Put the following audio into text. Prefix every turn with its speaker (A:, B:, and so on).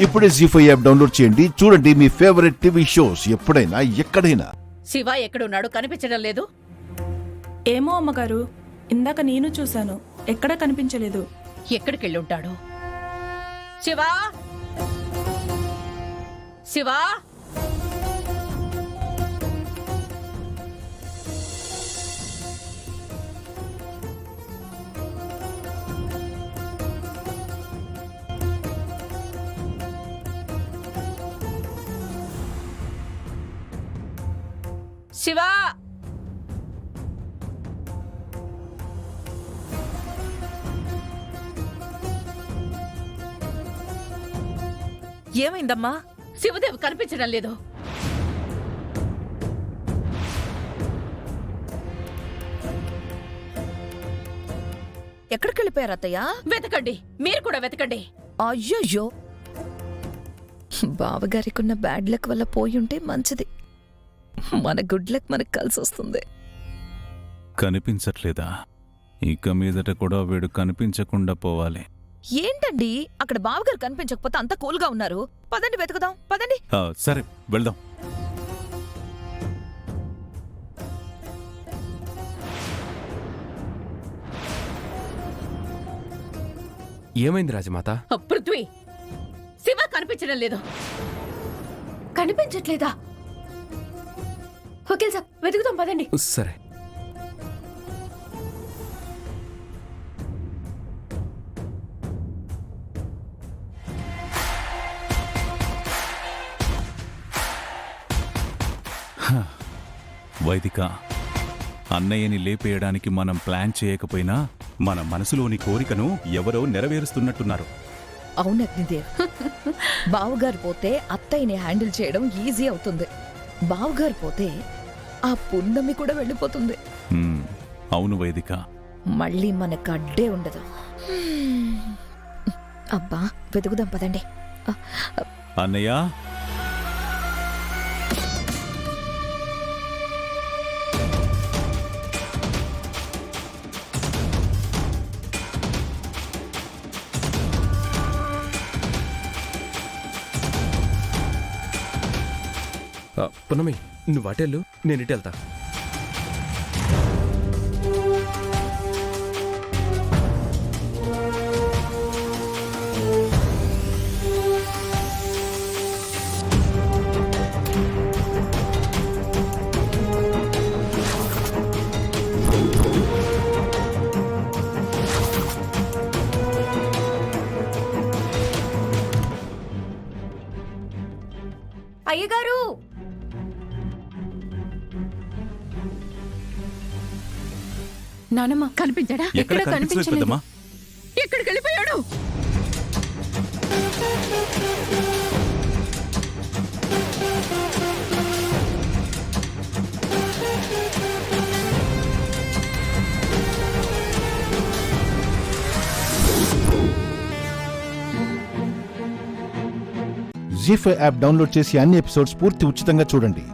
A: ఇప్పుడే జీ5 app download చేయండి. చూడండి మీ ఫేవరెట్ టీవీ షోస్ ఎప్పుడైనా ఎక్కడైనా.
B: శివ ఎక్కడున్నాడు? కనిపించడం లేదు.
C: ఏమో అమ్మగారు, ఇందాక నేను చూశాను, ఎక్కడా కనిపించలేదు.
B: ఎక్కడికెళ్ళుంటాడు? శివా, శివా, శివా,
D: ఏమైందమ్మా?
B: శివదేవ్ కనిపించడం లేదు.
D: ఎక్కడికి వెళ్ళిపోయారు అత్తయ్య?
B: వెతకండి, మీరు కూడా వెతకండి.
D: అయ్యయ్యో, బావగారికున్న బ్యాడ్ లక్ వల్ల పోయుంటే మంచిది. మన గుడ్ లక్ మనకు కలిసి వస్తుంది.
E: కనిపించట్లేదా? ఇక మీదట కూడా వీడు కనిపించకుండా పోవాలి.
D: ఏంటండి, అక్కడ బావగారు కనిపించకపోతే అంత కూల్గా ఉన్నారు. పదండి వెతుకుదాం, పదండి.
E: సరే వెళ్దాం.
F: ఏమైంది రాజమాత?
B: పృథ్వీ, శివ కనిపించడం లేదు.
G: కనిపించట్లేదా? ఓకే సార్, వెతుకుతాం పదండి.
F: సరే.
E: వైదిక, అన్నయ్యని లేపేయడానికి మనం ప్లాన్ చేయకపోయినా మన మనసులోని కోరికను ఎవరో నెరవేరుస్తున్నట్టున్నారు.
D: అవును అగ్నిదేవ్, బావగారు పోతే అత్తయ్యని హ్యాండిల్ చేయడం ఈజీ అవుతుంది. బావగారు పోతే ఆ పున్నమి కూడా వెళ్ళిపోతుంది.
E: అవును వైదిక,
D: మళ్ళీ మనకు అడ్డే ఉండదు. అబ్బా, వెతుకుదాం పదండి.
E: అన్నయ్య,
F: పున్నమి, నువ్వు అటెళ్ళు, నేను ఇటు వెళ్తా.
G: అయ్యగారు, నానమ్మ
B: కనిపించాడా?
E: ఎక్కడ కనిపించలేదు పెద్దమ్మా.
B: ఎక్కడికి వెళ్ళిపోయాడు?
A: జీ5 యాప్ డౌన్లోడ్ చేసి అన్ని ఎపిసోడ్స్ పూర్తి ఉచితంగా చూడండి.